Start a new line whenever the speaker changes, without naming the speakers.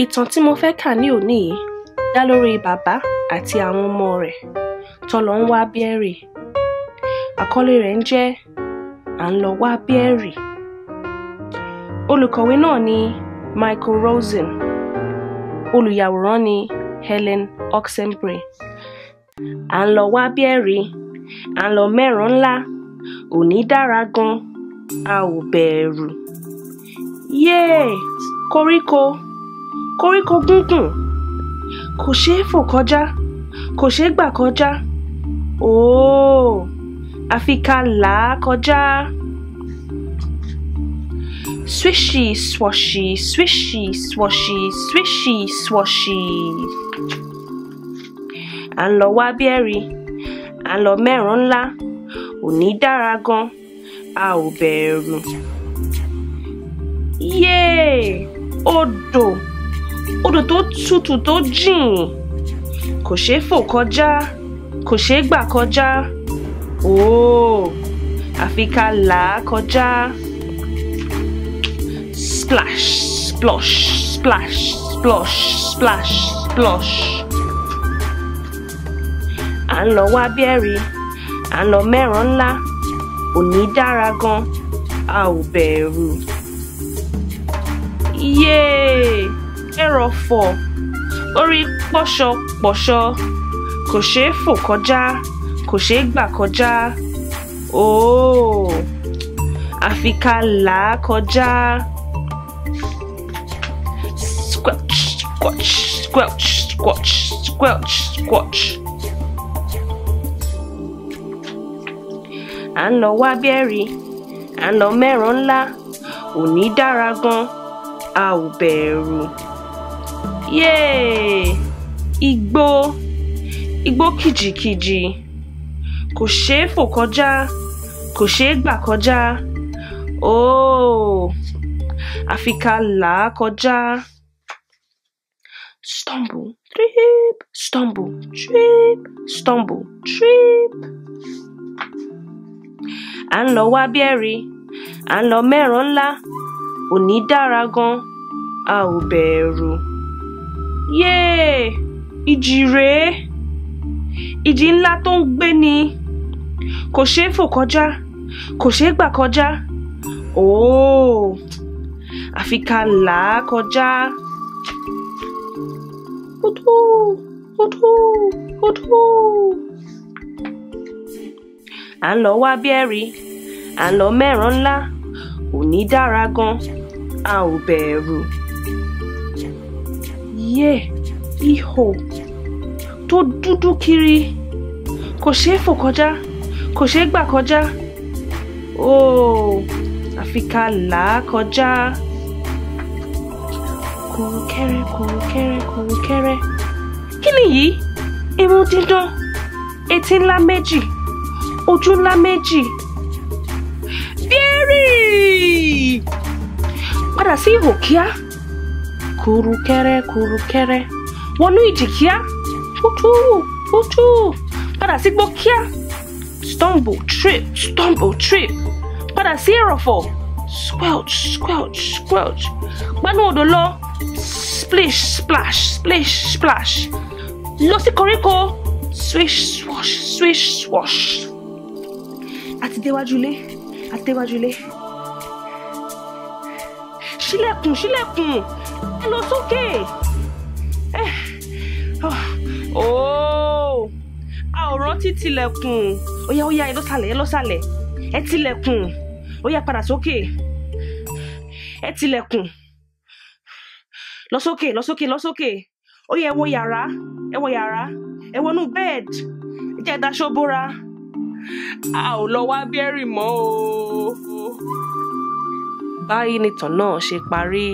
Ìtàn tí mo fẹ́ kà ní òní yìí dá lórí bàbá àti àwọn ọmọ rẹ̀ tó lọ ń wá Béárì. Àkọlé rẹ̀ ń jẹ́ À ń lọ wá Béárì. Olùkọ̀wé náà ni Michael Rosen. Olùyàwòrán ni Helen Oxenbury. À ń lọ wá Béárì, à ń lọ mẹ́ran ńlá, òní dára gan, a ò bẹ̀rù. Yéè! Koríko gúngùn, kò ṣeé fò kọjá, kò ṣeé gbà kọjá. Óò, àfi ká là á kọjá. Swishy swashy, swishy swashy, swishy swashy. À ń lọ wá Béárì, à ń lọ mẹ́ran ńlá, òní dára gan, a ò bẹ̀rù. Yéè! Odò tó tutù tó jìn, kò ṣeé fò kọjá, kò ṣeé gbà kọjá. Óò, àfi ká là á kọjá. Splash, splosh, splash, splosh, splash, splosh. À ń lọ wá Béárì, à ń lọ mẹ́ran ńlá, òní dára gan, a ò bẹ̀rù. Yéè! Ẹrọ̀fọ̀ orí pọ̀ṣọpọ̀ṣọ, kò ṣeé fò kọjá, kò ṣeé gbà kọjá. Óò, àfi ká là á kọjá. Squelch, squelch, squelch, squelch, squelch, squelch. À ń lọ wá Béárì, à ń lọ mẹ́ran ńlá, òní dára gan, a ò bẹ̀rù. Yéè! Igbó kìjìkìjì, kò ṣeé fò kọjá, kò ṣeé gbà kọjá. Óò, àfi ká là á kọjá. Stumble, trip, stumble, trip, stumble, trip. À ń lọ wá Béárì, à ń lọ mẹ́ran ńlá, òní dára gan, a ò bẹ̀rù. Yéè! Ìjì rèé, ìjì ńlá tó ń gbé ni, kò ṣeé fò kọjá, kò ṣeé gbà kọjá. Óò, àfi ká là á kọjá. Odò. À ń lọ wá Béárì, à ń lọ mẹ́ran ńlá, òní dára gan, a ò bẹ̀rù. Yéè! Ihò tó dúdú kiri, kò ṣeé fò kọjá, kò ṣeé gbà kọjá. Óò, àfi ká là á kọjá. Kùrùkẹ́rẹ́. Kí nìyí? Imú dídán, etí ńlá méjì, ojú ńlá méjì. Béárì! Padà sí ihò kíá. Kùrùkẹ́rẹ́. Wọnú ìjì kíá. Fútú. Padà sí igbó kíá. Stumble, trip. Padà sí ẹrọ̀fọ̀. Squelch. Gbanú odò lọ. Splish, splash. Lọ sí koríko. Swish, swash. Àti déwájú ilé. Ṣílẹ̀kùn. Ẹ lọ sókè. Óò, a ò rántí tilẹ̀kùn. Óyá, ẹ lọ sàlẹ̀. Ẹ tilẹ̀kùn. Óyá, padà sókè. Ẹ tilẹ̀kùn. Lọ sókè. Óyá, ẹ wọ yàrá. Ẹ wọnú bed. Ẹ jẹ́ daṣọ bóra. A ò lọ wá Béárì mọ́ o. Báyìí ni ìtàn náà ṣe parí.